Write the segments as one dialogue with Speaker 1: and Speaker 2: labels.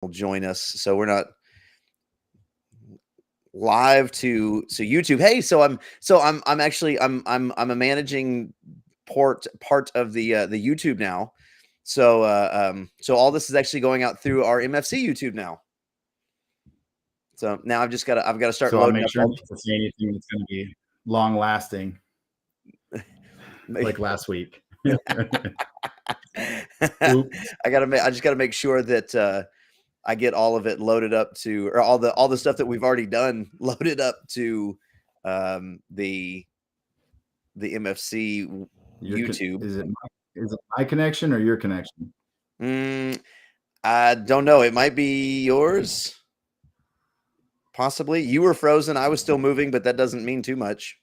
Speaker 1: will join us. So we're not live to YouTube. Hey, I'm actually I'm a managing part of the YouTube now. So all this is actually going out through our MFC YouTube now. So now I've got to start
Speaker 2: so
Speaker 1: loading
Speaker 2: I'll make
Speaker 1: up
Speaker 2: sure not to say anything that's going to be long lasting, like last week.
Speaker 1: I just got to make sure that I get all of it loaded up to, or all the stuff that we've already done loaded up to the MFC YouTube.
Speaker 2: Is it my connection or your connection?
Speaker 1: I don't know. It might be yours. Possibly. You were frozen. I was still moving, but that doesn't mean too much.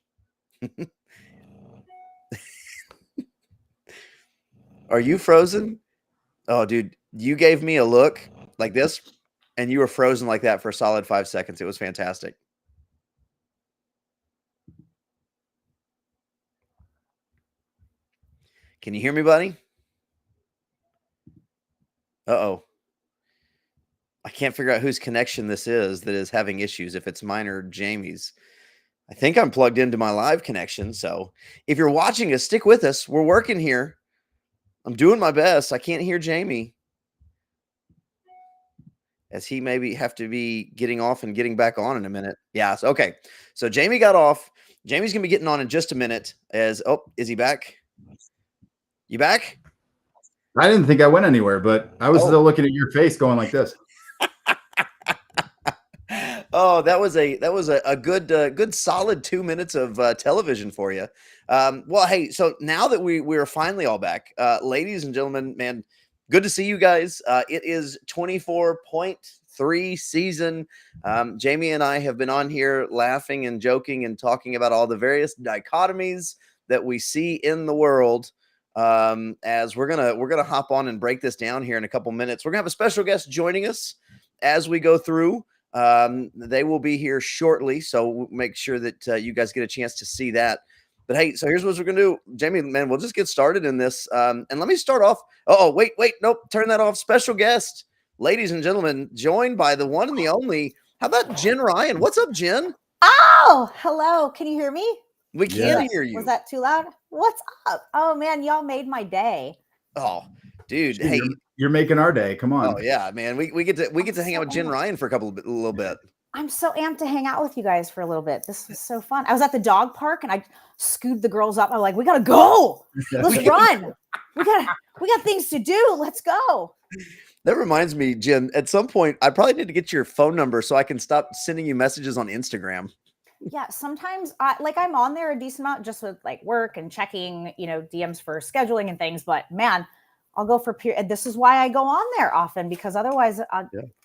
Speaker 1: Are you frozen? Oh, dude, you gave me a look like this, and you were frozen like that for a solid 5 seconds. It was fantastic. Can you hear me, buddy? Uh-oh. I can't figure out whose connection this is that is having issues, if it's mine or Jamie's. I think I'm plugged into my live connection, so if you're watching us, stick with us. We're working here. I'm doing my best. I can't hear Jamie, as he maybe have to be getting off and getting back on in a minute. Yeah, okay. So Jamie got off. Jamie's going to be getting on in just a minute. Is he back? You back?
Speaker 2: I didn't think I went anywhere, but I was still looking at your face going like this.
Speaker 1: Oh, that was a good solid 2 minutes of television for you. Well, hey, so now that we're finally all back, ladies and gentlemen, man, good to see you guys. It is 24.3 season. Jamie and I have been on here laughing and joking and talking about all the various dichotomies that we see in the world. As we're gonna hop on and break this down here in a couple minutes. We're gonna have a special guest joining us as we go through. They will be here shortly, so we'll make sure that you guys get a chance to see that. But hey, so here's what we're gonna do, Jamie. Man, we'll just get started in this. And let me start off. Oh, wait, nope, turn that off. Special guest, ladies and gentlemen, joined by the one and the only. How about Jen Ryan? What's up, Jen?
Speaker 3: Oh, hello. Can you hear me?
Speaker 1: We can hear you.
Speaker 3: Was that too loud? What's up? Oh man, y'all made my day.
Speaker 1: Oh, dude, hey,
Speaker 2: you're making our day. Come on.
Speaker 1: Oh yeah, man. We get to hang out with Jen Ryan for a little bit.
Speaker 3: I'm so amped to hang out with you guys for a little bit. This is so fun. I was at the dog park and I scooted the girls up. I'm like, we gotta go. Let's run. We got things to do. Let's go.
Speaker 1: That reminds me, Jen, at some point I probably need to get your phone number so I can stop sending you messages on Instagram.
Speaker 3: Yeah, sometimes I'm on there a decent amount just with like work and checking, DMs for scheduling and things. But man, I'll go for this is why I go on there often, because otherwise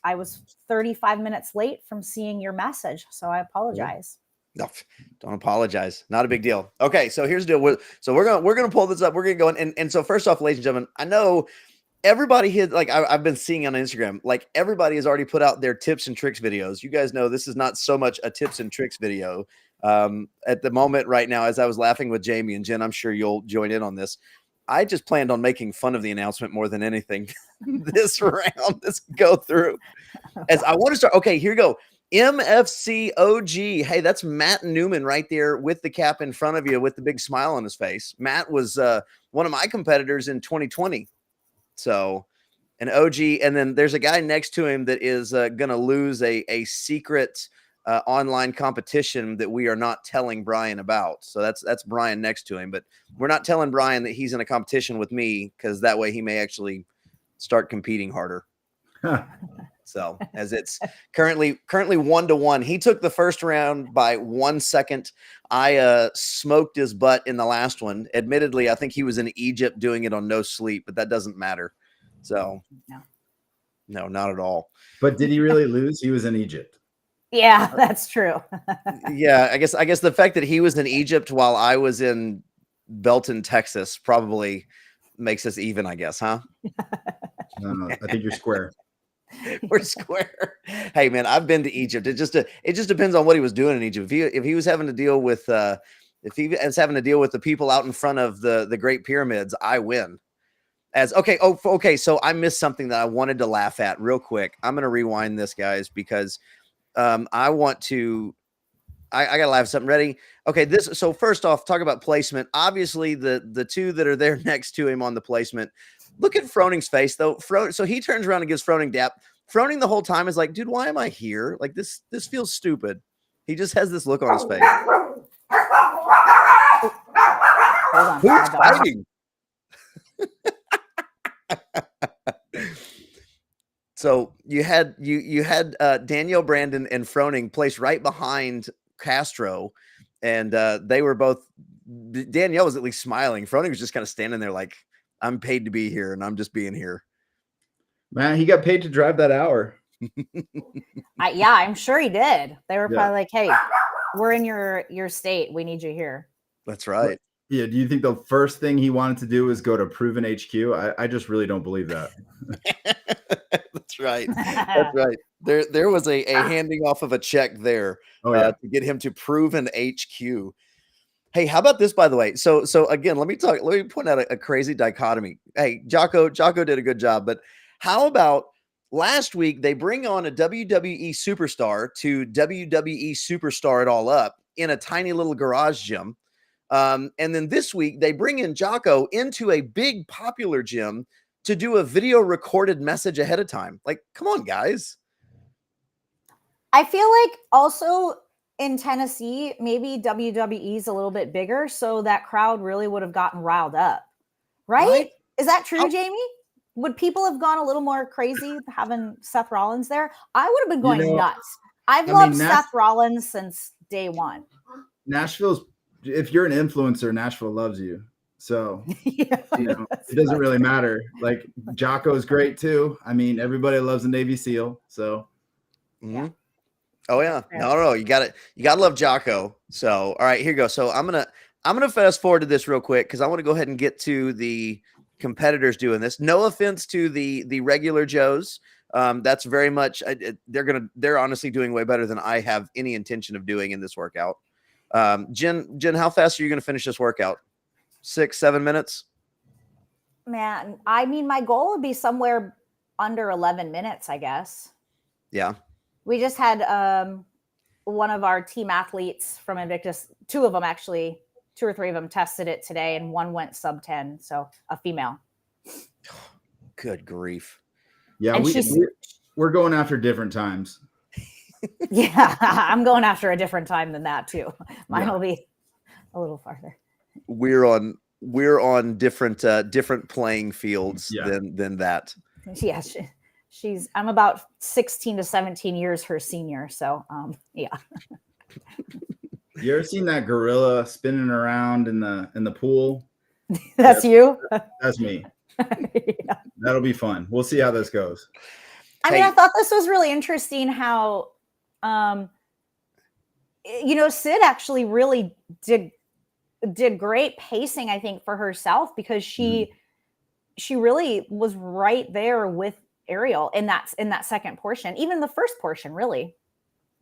Speaker 3: I was 35 minutes late from seeing your message. So I apologize.
Speaker 1: No, don't apologize. Not a big deal. Okay, so here's the deal. So we're gonna pull this up. We're gonna go in. And so first off, ladies and gentlemen, I know everybody here, like I've been seeing on Instagram, like everybody has already put out their tips and tricks videos. You guys know this is not so much a tips and tricks video. At the moment right now, as I was laughing with Jamie and Jen, I'm sure you'll join in on this. I just planned on making fun of the announcement more than anything this round, this go through. As I want to start, okay, here we go. MFC OG. Hey, that's Matt Newman right there with the cap in front of you with the big smile on his face. Matt was one of my competitors in 2020. So an OG, and then there's a guy next to him that is going to lose a secret online competition that we are not telling Brian about. So that's Brian next to him, but we're not telling Brian that he's in a competition with me, because that way he may actually start competing harder. So as it's currently 1-1, he took the first round by 1 second. I smoked his butt in the last one. Admittedly, I think he was in Egypt doing it on no sleep, but that doesn't matter. So no, not at all.
Speaker 2: But did he really lose? He was in Egypt.
Speaker 3: Yeah, that's true.
Speaker 1: Yeah, I guess the fact that he was in Egypt while I was in Belton, Texas, probably makes us even, I guess, huh?
Speaker 2: No, I think you're square.
Speaker 1: We're square. Hey man, I've been to Egypt. It just depends on what he was doing in Egypt. If he was having to deal with the people out in front of the Great Pyramids, I win. Okay. So I missed something that I wanted to laugh at real quick. I'm going to rewind this, guys, because I want to. I gotta laugh at something. Ready? Okay. So first off, talk about placement. Obviously, the two that are there next to him on the placement. Look at Froning's face though. So he turns around and gives Froning dap. Froning the whole time is like, dude, why am I here? Like this feels stupid. He just has this look on his face.
Speaker 3: Hold on.
Speaker 1: Who's fighting? So you had Danielle Brandon and Froning placed right behind Castro, and they were both. Danielle was at least smiling. Froning was just kind of standing there like, I'm paid to be here, and I'm just being here.
Speaker 2: Man, he got paid to drive that hour.
Speaker 3: Yeah, I'm sure he did. They were probably like, "Hey, we're in your state. We need you here."
Speaker 1: That's right.
Speaker 2: Yeah. Do you think the first thing he wanted to do was go to Proven HQ? I just really don't believe that.
Speaker 1: That's right. That's right. There was a handing off of a check there to get him to Proven HQ. Hey, how about this, by the way? So again, let me point out a crazy dichotomy. Hey, Jocko did a good job, but how about last week they bring on a WWE superstar to WWE superstar it all up in a tiny little garage gym. And then this week they bring in Jocko into a big popular gym to do a video recorded message ahead of time. Like, come on, guys.
Speaker 3: I feel like also in Tennessee, maybe WWE's a little bit bigger, so that crowd really would have gotten riled up. Right? Is that true, Jamie? Would people have gone a little more crazy having Seth Rollins there? I would have been going nuts. I've loved Seth Rollins since day one.
Speaker 2: Nashville's, if you're an influencer, Nashville loves you. So,
Speaker 3: it
Speaker 2: doesn't really matter. Like, Jocko's great too. I mean, everybody loves a Navy SEAL. So,
Speaker 1: yeah. Oh yeah. No. You gotta love Jocko. So, all right, here you go. So I'm gonna fast forward to this real quick because I want to go ahead and get to the competitors doing this. No offense to the regular Joes. That's very much they're honestly doing way better than I have any intention of doing in this workout. Jen, how fast are you gonna finish this workout? 6-7 minutes?
Speaker 3: Man, I mean, my goal would be somewhere under 11 minutes, I guess.
Speaker 1: Yeah.
Speaker 3: We just had one of our team athletes from Invictus, two of them actually, 2 or 3 of them tested it today, and one went sub 10, so a female.
Speaker 1: Good grief.
Speaker 2: Yeah, we're going after different times.
Speaker 3: Yeah, I'm going after a different time than that too. Mine will be a little farther.
Speaker 1: We're on different playing fields than that.
Speaker 3: Yeah, I'm about 16 to 17 years her senior, so yeah.
Speaker 2: You ever seen that gorilla spinning around in the pool?
Speaker 3: That's you?
Speaker 2: That's me. Yeah. That'll be fun. We'll see how this goes.
Speaker 3: I mean, I thought this was really interesting how Sid actually really did great pacing, I think, for herself, because she really was right there with Ariel in that second portion, even the first portion, really.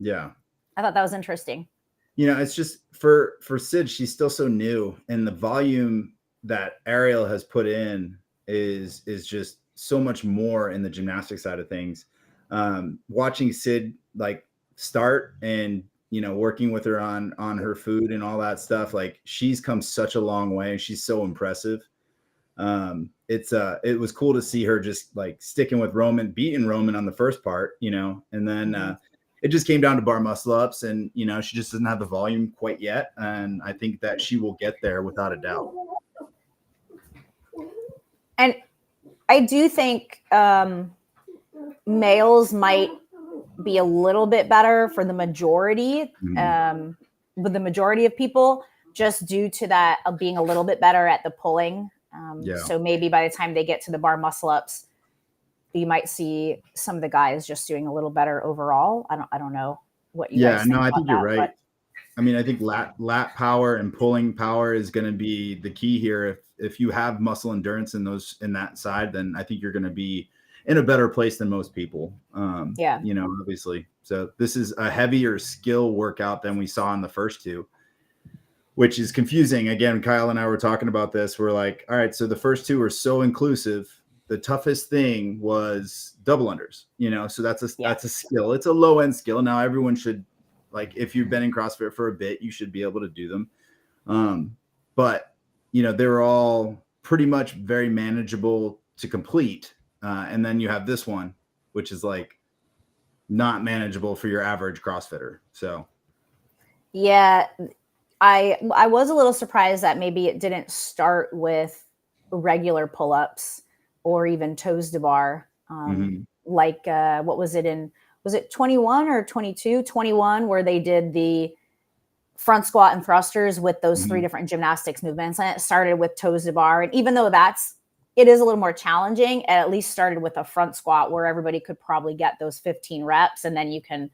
Speaker 2: Yeah.
Speaker 3: I thought that was interesting.
Speaker 2: It's just for Sid, she's still so new, and the volume that Ariel has put in is just so much more in the gymnastic side of things. Watching Sid like start and working with her on her food and all that stuff, like, she's come such a long way. She's so impressive. It was cool to see her just like sticking with Roman, beating Roman on the first part, and then it just came down to bar muscle ups, and she just doesn't have the volume quite yet, and I think that she will get there without a doubt.
Speaker 3: And I do think males might be a little bit better for the majority, with the majority of people, just due to that of being a little bit better at the pulling. So maybe by the time they get to the bar muscle ups, you might see some of the guys just doing a little better overall. I don't know what you guys think.
Speaker 2: I think you're right. But I mean, I think lat power and pulling power is going to be the key here. If you have muscle endurance in that side, then I think you're going to be in a better place than most people. Obviously. So this is a heavier skill workout than we saw in the first two, which is confusing. Again, Kyle and I were talking about this. We're like, all right, so the first two are so inclusive. The toughest thing was double unders, so that's a skill. It's a low end skill. Now everyone should, like, if you've been in CrossFit for a bit, you should be able to do them. But they're all pretty much very manageable to complete. And then you have this one, which is like not manageable for your average CrossFitter. So
Speaker 3: yeah, I was a little surprised that maybe it didn't start with regular pull-ups or even toes to bar. Like what was it 21 or 22? 21, where they did the front squat and thrusters with those three different gymnastics movements. And it started with toes to bar. And even though it is a little more challenging, it at least started with a front squat where everybody could probably get those 15 reps. And then you can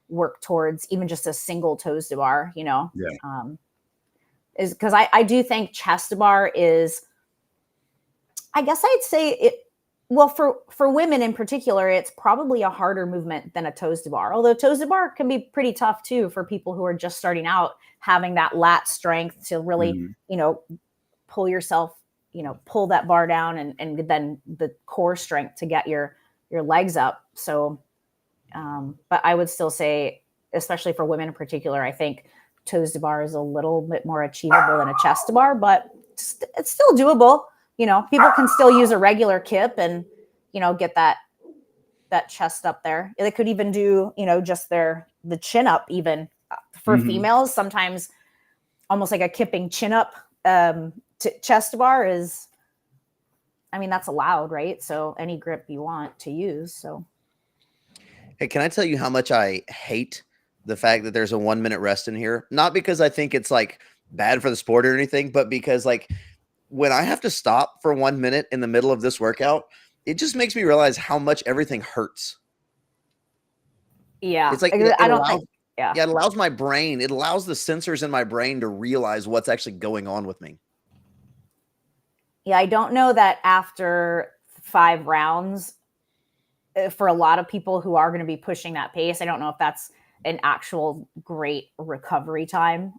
Speaker 3: work towards even just a single toes to bar, is because I do think chest to bar is, I guess I'd say it, well, for women in particular, it's probably a harder movement than a toes to bar. Although toes to bar can be pretty tough too for people who are just starting out, having that lat strength to really, pull yourself, pull that bar down and then the core strength to get your legs up. So, but I would still say, especially for women in particular, I think toes to bar is a little bit more achievable than a chest to bar, but it's still doable. People can still use a regular kip and, get that chest up there. They could even do, just the chin up, even for females. Sometimes almost like a kipping chin up to chest to bar is, that's allowed, right? So any grip you want to use. So,
Speaker 1: hey, can I tell you how much I hate the fact that there's a 1 minute rest in here? Not because I think it's like bad for the sport or anything, but because like, when I have to stop for 1 minute in the middle of this workout, it just makes me realize how much everything hurts.
Speaker 3: Yeah.
Speaker 1: It's like, it allows my brain, it allows the sensors in my brain to realize what's actually going on with me.
Speaker 3: Yeah. I don't know that after 5 rounds, for a lot of people who are going to be pushing that pace, I don't know if that's an actual great recovery time.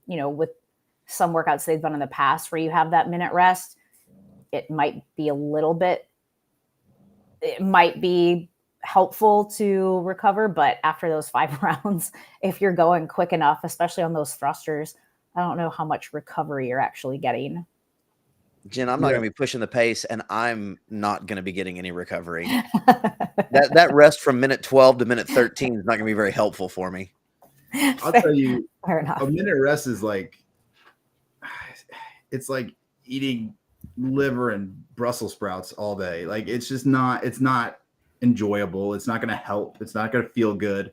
Speaker 3: With some workouts they've done in the past where you have that minute rest, it might be helpful to recover. But after those 5 rounds, if you're going quick enough, especially on those thrusters, I don't know how much recovery you're actually getting.
Speaker 1: Jen, I'm not going to be pushing the pace, and I'm not going to be getting any recovery. that rest from minute 12 to minute 13 is not going to be very helpful for me.
Speaker 2: I'll tell you, a minute rest is like, it's like eating liver and Brussels sprouts all day. Like, it's not enjoyable. It's not going to help. It's not going to feel good.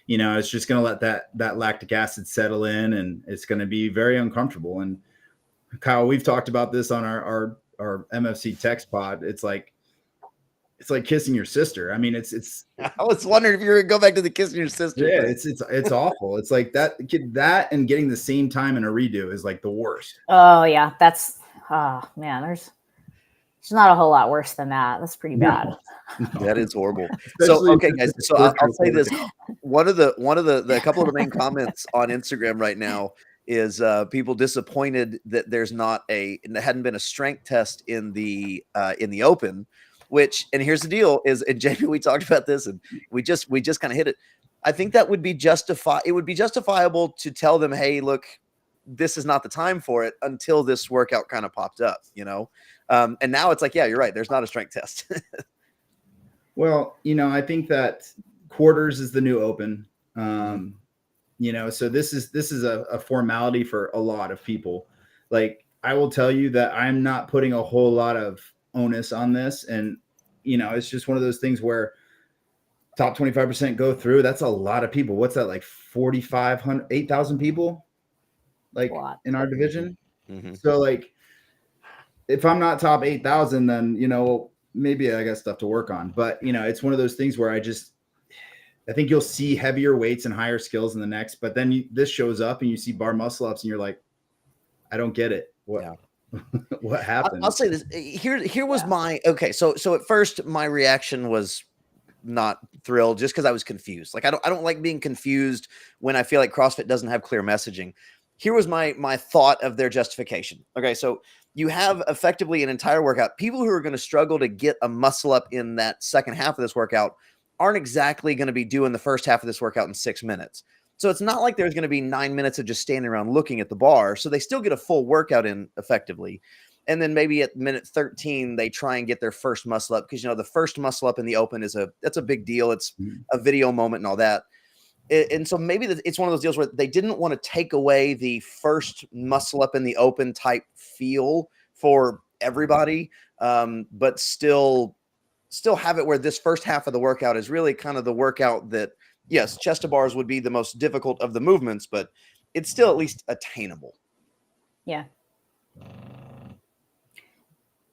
Speaker 2: It's just going to let that lactic acid settle in, and it's going to be very uncomfortable. And Kyle, we've talked about this on our MFC text pod. It's like kissing your sister. It's
Speaker 1: I was wondering if you were going to go back to the kissing your sister.
Speaker 2: Yeah, it's awful. It's like that and getting the same time in a redo is like the worst.
Speaker 3: Oh yeah. That's, man, there's not a whole lot worse than that. That's pretty bad.
Speaker 1: No. That is horrible. So, okay, guys. So I'll say this. One of the couple of the main comments on Instagram right now is people disappointed that there hadn't been a strength test in the open, and here's the deal is, and Jamie, we talked about this and we just kind of hit it. I think that would be it would be justifiable to tell them, hey, look, this is not the time for it until this workout kind of popped up, and now it's like, yeah, you're right. There's not a strength test.
Speaker 2: Well, I think that quarters is the new open. So this is a formality for a lot of people. Like, I will tell you that I'm not putting a whole lot of onus on this. And, it's just one of those things where top 25% go through. That's a lot of people. What's that, like 4,500, 8,000 people like in our division?
Speaker 1: Mm-hmm.
Speaker 2: So like, if I'm not top 8,000, then, maybe I got stuff to work on. But, it's one of those things where I think you'll see heavier weights and higher skills in the next, but then this shows up and you see bar muscle ups and you're like, I don't get it. What happened?
Speaker 1: I'll say this. Here was my, okay. So at first my reaction was not thrilled just because I was confused. Like, I don't like being confused when I feel like CrossFit doesn't have clear messaging. here was my thought of their justification. Okay, so you have effectively an entire workout. People who are going to struggle to get a muscle up in that second half of this workout aren't exactly going to be doing the first half of this workout in 6 minutes. So it's not like there's going to be 9 minutes of just standing around looking at the bar. So they still get a full workout in effectively. And then maybe at minute 13, they try and get their first muscle up because, the first muscle up in the open that's a big deal. It's a video moment and all that. And so maybe it's one of those deals where they didn't want to take away the first muscle up in the open type feel for everybody, but still have it where this first half of the workout is really kind of the workout that, yes, chest to bars would be the most difficult of the movements, but it's still at least attainable.
Speaker 3: Yeah.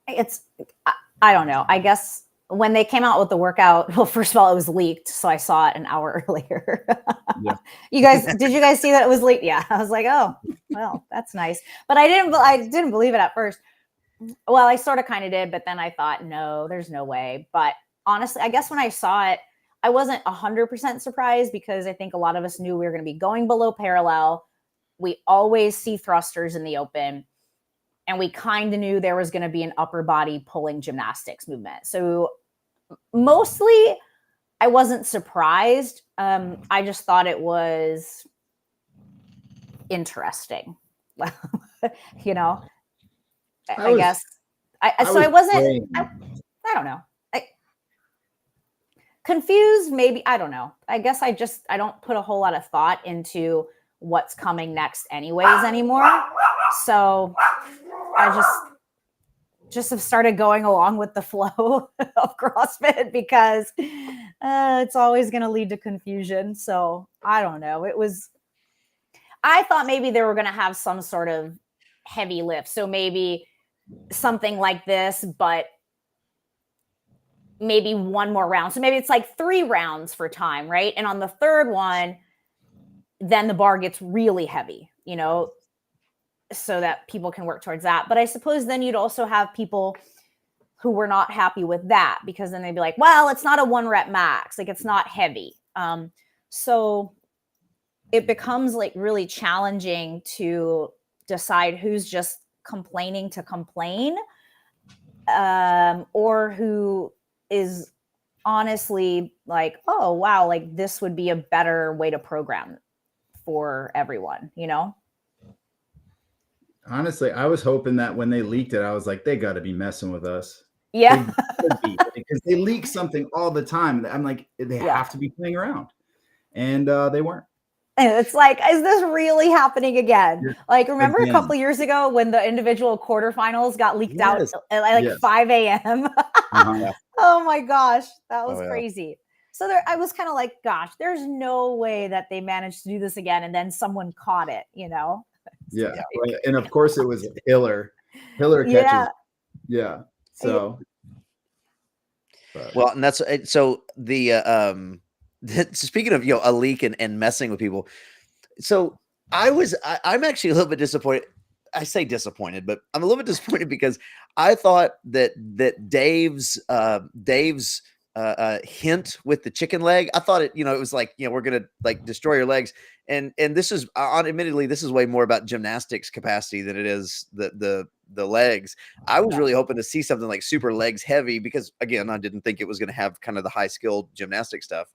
Speaker 3: I don't know. I guess when they came out with the workout, well, first of all, it was leaked. So I saw it an hour earlier.
Speaker 2: Yeah.
Speaker 3: Did you guys see that it was leaked? Yeah. I was like, oh, well, that's nice. But I didn't believe it at first. Well, I sort of kind of did, but then I thought, no, there's no way. But honestly, I guess when I saw it, I wasn't 100% surprised because I think a lot of us knew we were going to be going below parallel. We always see thrusters in the open. And we kind of knew there was going to be an upper body pulling gymnastics movement. So mostly I wasn't surprised. I just thought it was interesting. I guess. I don't know. Confused, maybe. I don't know. I guess I don't put a whole lot of thought into what's coming next anyways anymore. So I just have started going along with the flow of CrossFit because it's always going to lead to confusion. So I don't know. I thought maybe they were going to have some sort of heavy lift. So maybe something like this, but maybe one more round. So maybe it's like 3 rounds for time, right? And on the third one, then the bar gets really heavy, so that people can work towards that. But I suppose then you'd also have people who were not happy with that because then they'd be like, well, it's not a 1 rep max. Like it's not heavy. So it becomes like really challenging to decide who's just complaining to complain, or who is honestly like, oh, wow, like this would be a better way to program for everyone,
Speaker 2: Honestly, I was hoping that when they leaked it, I was like, they got to be messing with us.
Speaker 3: Yeah.
Speaker 2: Because they leak something all the time. I'm like, they have to be playing around. And they weren't.
Speaker 3: And it's like, is this really happening again? Like, remember a couple of years ago when the individual quarterfinals got leaked out at like 5 a.m.? Oh my gosh, that was crazy. So I was kind of like, gosh, there's no way that they managed to do this again. And then someone caught it,
Speaker 2: Yeah. And of course it was Hiller. Hiller catches. Yeah. So.
Speaker 1: Well, and that's so the speaking of a leak and messing with people. So I'm actually a little bit disappointed. I say disappointed, but I'm a little bit disappointed because I thought that Dave's hint with the chicken leg, I thought it was like, we're gonna like destroy your legs, and this is admittedly this is way more about gymnastics capacity than it is the legs. I was really hoping to see something like super legs heavy because again I didn't think it was going to have kind of the high skilled gymnastic stuff.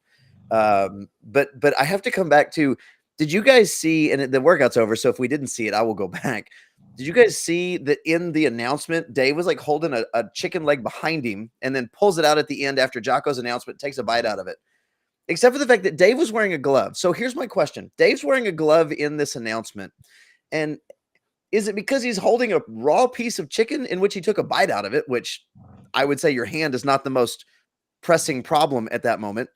Speaker 1: But I have to come back to, did you guys see, and the workout's over, so if we didn't see it, I will go back. Did you guys see that in the announcement, Dave was like holding a chicken leg behind him and then pulls it out at the end after Jocko's announcement, takes a bite out of it, except for the fact that Dave was wearing a glove. So here's my question. Dave's wearing a glove in this announcement. And is it because he's holding a raw piece of chicken in which he took a bite out of it, which I would say your hand is not the most pressing problem at that moment.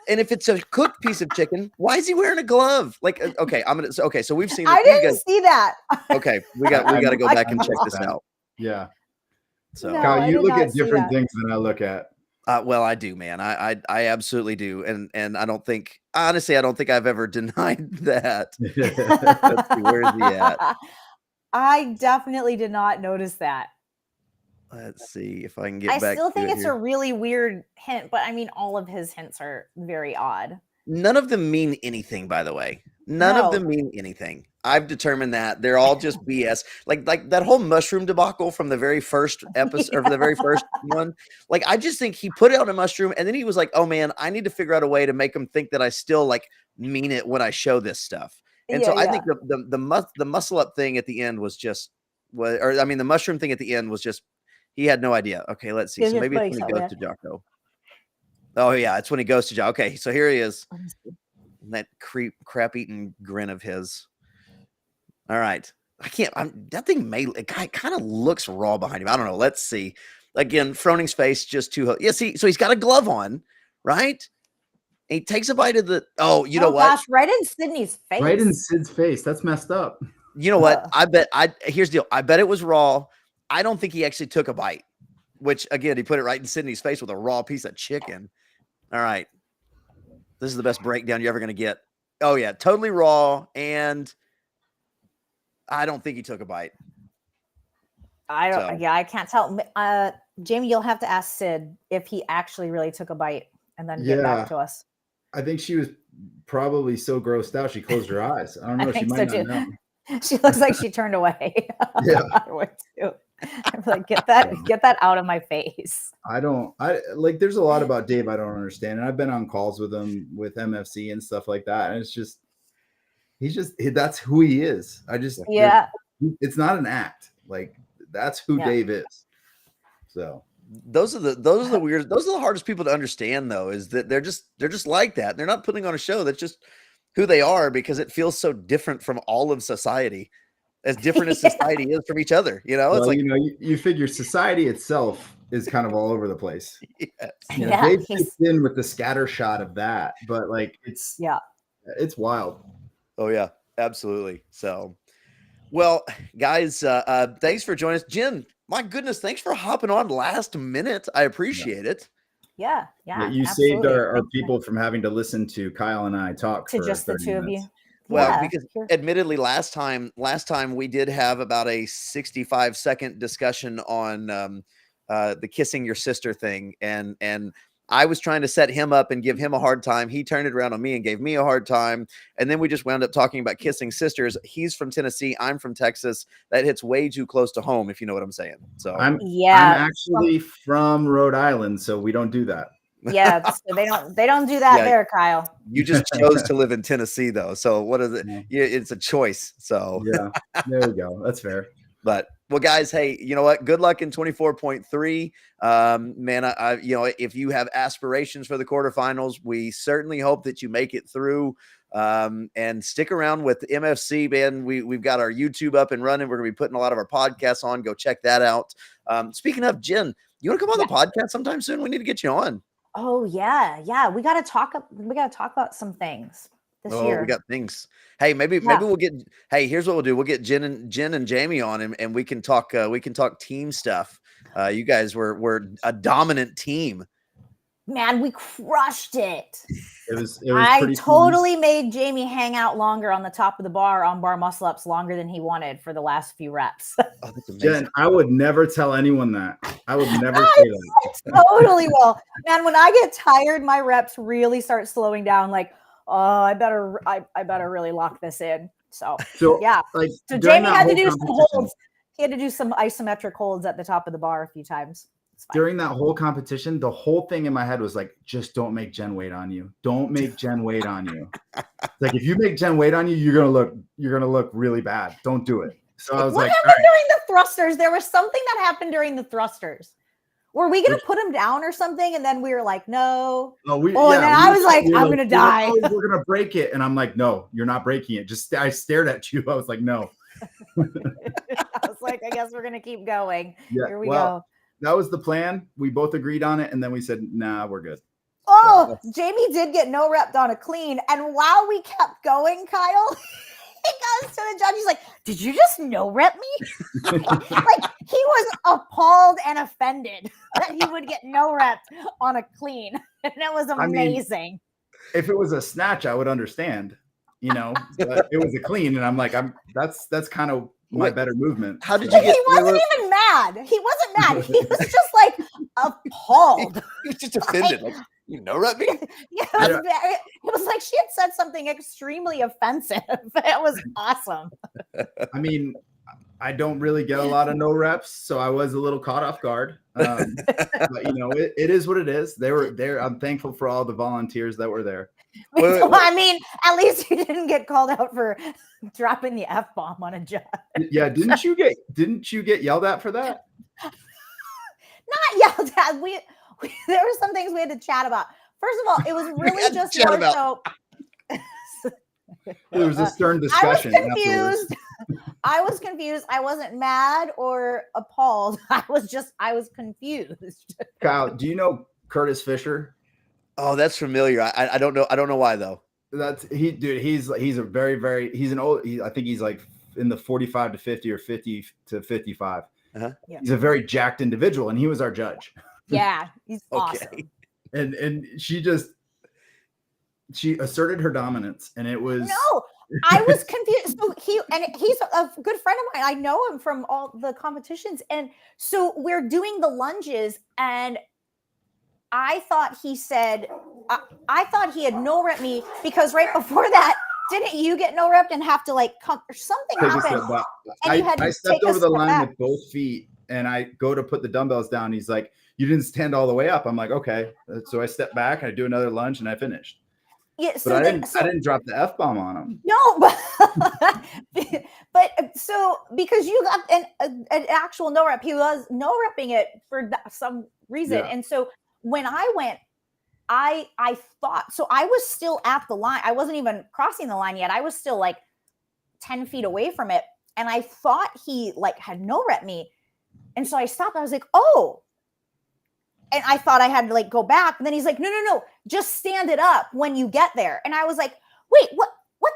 Speaker 1: And if it's a cooked piece of chicken, why is he wearing a glove? Like, okay, so we've seen.
Speaker 3: I didn't see that.
Speaker 1: Okay, we got to go back and check this out.
Speaker 2: Yeah.
Speaker 1: So,
Speaker 3: No,
Speaker 2: Kyle, you look at different things than I look at.
Speaker 1: Well, I do, man. I absolutely do, and I don't think, honestly, I don't think I've ever denied that. Let's see, where's he at?
Speaker 3: I definitely did not notice that.
Speaker 1: Let's see if I can get back.
Speaker 3: I still think it's
Speaker 1: here.
Speaker 3: a really weird hint, but I mean, all of his hints are very odd.
Speaker 1: None of them mean anything, by the way. None of them mean anything. I've determined that they're all just BS. Like that whole mushroom debacle from the very first episode, or the very first one. Like, I just think he put out a mushroom, and then he was like, "Oh man, I need to figure out a way to make them think that I still like mean it when I show this stuff." And so I think the muscle up thing at the end was just, the mushroom thing at the end was just, he had no idea. Okay, let's see. So maybe it's when he goes to Jocko. Oh yeah, it's when he goes to Jocko. Okay, so here he is. That crap eating grin of his. All right. That thing it kind of looks raw behind him. I don't know. Let's see. Again, Froning's face just too. Yeah, see, so he's got a glove on, right? And he takes a bite of the. Oh, you know what?
Speaker 3: Gosh, right in Sydney's face.
Speaker 2: Right in Sid's face. That's messed up.
Speaker 1: You know what? Here's the deal. I bet it was raw. I don't think he actually took a bite, which again, he put it right in Sydney's face with a raw piece of chicken. All right. This is the best breakdown you're ever going to get. Oh yeah, totally raw, and I don't think he took a bite.
Speaker 3: I can't tell. Jamie, you'll have to ask Sid if he actually really took a bite and then get back to us.
Speaker 2: I think she was probably so grossed out she closed her eyes. I don't know. She might not know.
Speaker 3: She looks like she turned away.
Speaker 2: Yeah.
Speaker 3: I'm like, get that out of my face.
Speaker 2: There's a lot about Dave I don't understand. And I've been on calls with him with MFC and stuff like that. And that's who he is. It's not an act. Like, that's who Dave is. So
Speaker 1: those are the weird, those are the hardest people to understand, though, is that they're just like that. They're not putting on a show. That's just who they are, because it feels so different from all of society, as different as society is from each other. You know, it's like,
Speaker 2: you figure society itself is kind of all over the place.
Speaker 1: Yes.
Speaker 2: Dave fits in with the scatter shot of that, but like it's wild.
Speaker 1: Oh yeah, absolutely. So, well, guys, thanks for joining us. Jen, my goodness, thanks for hopping on last minute. I appreciate it.
Speaker 3: Yeah.
Speaker 2: You saved our people from having to listen to Kyle and I talk
Speaker 3: to
Speaker 2: for
Speaker 3: just the two
Speaker 2: minutes.
Speaker 3: of you.
Speaker 1: Well, because admittedly, last time we did have about a 65-second discussion on the kissing your sister thing, and I was trying to set him up and give him a hard time. He turned it around on me and gave me a hard time. And then we just wound up talking about kissing sisters. He's from Tennessee. I'm from Texas. That hits way too close to home, if you know what I'm saying. So
Speaker 2: I'm actually from Rhode Island, so we don't do that.
Speaker 3: Yeah, so they don't do that there, Kyle.
Speaker 1: You just chose to live in Tennessee, though. So what is it? Yeah, it's a choice. So
Speaker 2: yeah, there we go. That's fair.
Speaker 1: But well, guys, hey, you know what? Good luck in 24.3. Man, if you have aspirations for the quarterfinals, we certainly hope that you make it through. And stick around with MFC, man. We've got our YouTube up and running. We're gonna be putting a lot of our podcasts on. Go check that out. Speaking of, Jen, you want to come on the podcast sometime soon? We need to get you on.
Speaker 3: Oh yeah. We gotta talk about some things this year.
Speaker 1: We got things. Hey, maybe we'll get. Hey, here's what we'll do. We'll get Jen and Jamie on, and we can talk. We can talk team stuff. You guys were a dominant team.
Speaker 3: Man, we crushed it.
Speaker 2: It was
Speaker 3: I totally made Jamie hang out longer on the top of the bar on bar muscle ups longer than he wanted for the last few reps.
Speaker 1: Oh, that's amazing.
Speaker 2: Jen, I would never tell anyone that. I would never say that.
Speaker 3: I totally will. Man, when I get tired, my reps really start slowing down. Like, oh, I better really lock this in. So yeah. So Jamie had to do some holds. He had to do some isometric holds at the top of the bar a few times.
Speaker 2: During that whole competition, the whole thing in my head was like, just don't make Jen wait on you. Don't make Jen wait on you. Like, if you make Jen wait on you, you're gonna look really bad. Don't do it. So I was
Speaker 3: what happened during the thrusters? There was something that happened during the thrusters. Were we gonna put him down or something? And then we were like, no.
Speaker 2: And then
Speaker 3: I was like, I'm gonna die.
Speaker 2: We're gonna break it. And I'm like, no, you're not breaking it. I stared at you. I was like, no.
Speaker 3: I was like, I guess we're gonna keep going.
Speaker 2: Yeah,
Speaker 3: here we go.
Speaker 2: That was the plan. We both agreed on it, and then we said, nah, we're good.
Speaker 3: Oh, Jamie did get no repped on a clean. And while we kept going, Kyle, he goes to the judge. He's like, did you just no rep me? Like, he was appalled and offended that he would get no rep on a clean. And it was amazing.
Speaker 2: I mean, if it was a snatch, I would understand, but it was a clean. And I'm like, that's kind of my better movement.
Speaker 1: How did you get?
Speaker 3: He wasn't even mad. He wasn't mad. He was just like appalled.
Speaker 1: He was just offended. Like, you know, rep me.
Speaker 3: Yeah, it was like she had said something extremely offensive. It was awesome.
Speaker 2: I mean, I don't really get a lot of no reps, so I was a little caught off guard. But it is what it is. They were there. I'm thankful for all the volunteers that were there.
Speaker 3: Well, I mean, at least you didn't get called out for dropping the F-bomb on a judge.
Speaker 2: Yeah, didn't you get yelled at for that?
Speaker 3: Not yelled at. We there were some things we had to chat about. First of all, it was really just more so.
Speaker 2: There was a stern discussion.
Speaker 3: I was confused. I wasn't mad or appalled. I was confused.
Speaker 2: Kyle, do you know Curtis Fisher?
Speaker 1: Oh, that's familiar. I don't know. I don't know why though.
Speaker 2: He's a very he's an old. I think he's like in the 45 to 50 or 50 to 55.
Speaker 1: Uh-huh.
Speaker 3: Yeah.
Speaker 2: He's a very jacked individual, and he was our judge.
Speaker 3: Yeah, he's
Speaker 1: Okay.
Speaker 3: awesome.
Speaker 2: And she asserted her dominance, and it was
Speaker 3: No, I was confused. So he's a good friend of mine. I know him from all the competitions, and so we're doing the lunges, and I thought he said, I thought he had no rep me because right before that, didn't you get no rep and have to like come or something happened?
Speaker 2: I stepped over the line with both feet, and I go to put the dumbbells down. He's like, "You didn't stand all the way up." I'm like, "Okay." So I step back, I do another lunge, and I finished.
Speaker 3: Yeah,
Speaker 2: so I didn't drop the F-bomb on him.
Speaker 3: No, but so because you got an actual no rep, he was no repping it for some reason.
Speaker 2: Yeah.
Speaker 3: And so when I went, I thought, so I was still at the line. I wasn't even crossing the line yet. I was still like 10 feet away from it. And I thought he like had no rep me. And so I stopped. I was like, oh. And I thought I had to like go back. And then he's like, no, just stand it up when you get there. And I was like, wait, what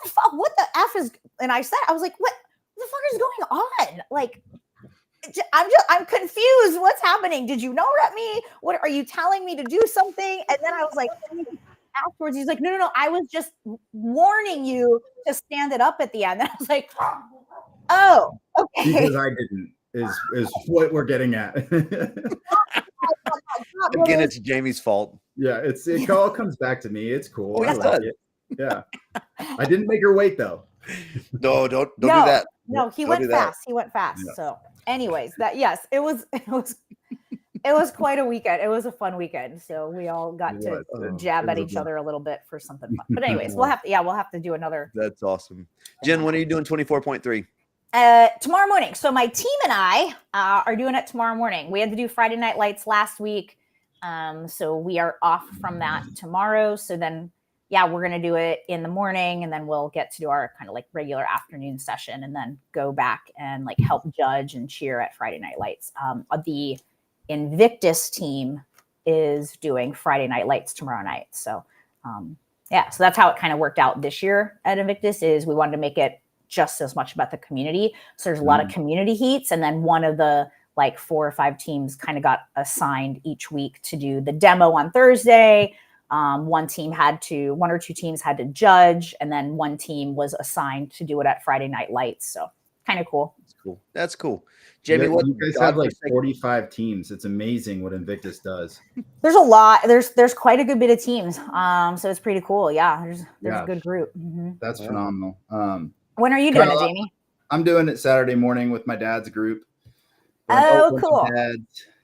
Speaker 3: the fuck? What the F is? And I was like, what the fuck is going on? Like, I'm confused. What's happening? Did you no rep me? What are you telling me to do something? And then I was like, afterwards, he's like, no, I was just warning you to stand it up at the end. And I was like, oh, okay.
Speaker 2: Because I didn't is what we're getting at.
Speaker 1: Again, it's Jamie's fault.
Speaker 2: Yeah, it all comes back to me. It's cool. I
Speaker 1: it's
Speaker 2: like it. Yeah. I didn't make her wait though.
Speaker 1: No, don't do that.
Speaker 3: No, he went fast. He went fast. Yeah. So anyways, it was quite a weekend. It was a fun weekend. So we all got to jab at each other a little bit for something fun. But anyways, we'll have to do another.
Speaker 1: That's awesome. Jen, when are you doing 24.3?
Speaker 3: Tomorrow morning. So my team and I are doing it tomorrow morning. We had to do Friday Night Lights last week. So we are off from that tomorrow. So then, we're going to do it in the morning, and then we'll get to do our kind of like regular afternoon session, and then go back and like help judge and cheer at Friday Night Lights. The Invictus team is doing Friday Night Lights tomorrow night. So, so that's how it kind of worked out this year at Invictus. Is we wanted to make it just as much about the community. So there's a lot of community heats, and then one of the like 4 or 5 teams kind of got assigned each week to do the demo on Thursday. One or two teams had to judge, and then one team was assigned to do it at Friday Night Lights. So kind of cool.
Speaker 1: That's cool. Jamie, what
Speaker 2: you guys have like 45 teams. It's amazing what Invictus does.
Speaker 3: There's a lot. There's quite a good bit of teams. So it's pretty cool. Yeah, there's a good group. Mm-hmm.
Speaker 2: That's phenomenal.
Speaker 3: When are you doing it, Jamie?
Speaker 2: I'm doing it Saturday morning with my dad's group.
Speaker 3: Oh, cool.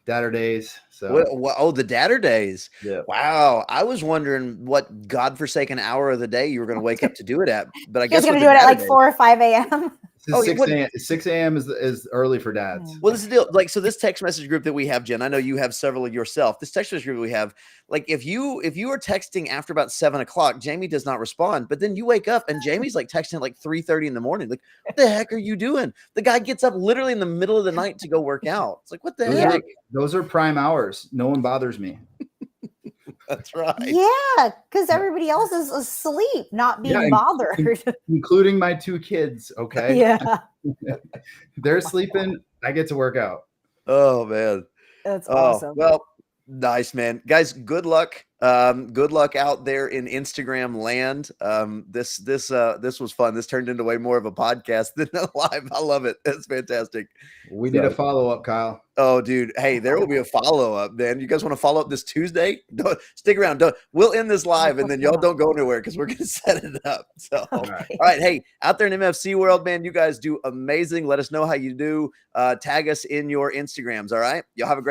Speaker 2: Dadder days. So
Speaker 1: the Dadder days.
Speaker 2: Yeah.
Speaker 1: Wow. I was wondering what godforsaken hour of the day you were going to wake up to do it at, but I guess
Speaker 3: you're going to do it at like 4 or 5 a.m.
Speaker 2: 6 a.m. is early for dads.
Speaker 1: Well, this is the deal. Like, so this text message group that we have, Jen, I know you have several yourself. This text message group we have, like, if you are texting after about 7 o'clock, Jamie does not respond. But then you wake up and Jamie's like texting at like 3:30 in the morning. Like, what the heck are you doing? The guy gets up literally in the middle of the night to go work out. It's like, what the heck?
Speaker 2: Those are prime hours. No one bothers me.
Speaker 1: That's right.
Speaker 3: Yeah, because everybody else is asleep, not being bothered.
Speaker 2: Including my 2 kids, okay?
Speaker 3: Yeah.
Speaker 2: They're sleeping. I get to work out.
Speaker 1: Oh, man.
Speaker 3: That's awesome.
Speaker 1: Well, Nice, man. Guys, good luck. Good luck out there in Instagram land. This was fun. This turned into way more of a podcast than a live. I love it. That's fantastic.
Speaker 2: We need a follow-up, Kyle.
Speaker 1: Oh, dude. Hey, there will be a follow-up, man. You guys want to follow up this Tuesday? Don't stick around. We'll end this live and then y'all don't go anywhere because we're gonna set it up. So all right. Hey, out there in MFC world, man, you guys do amazing. Let us know how you do. Tag us in your Instagrams. All right. Y'all have a great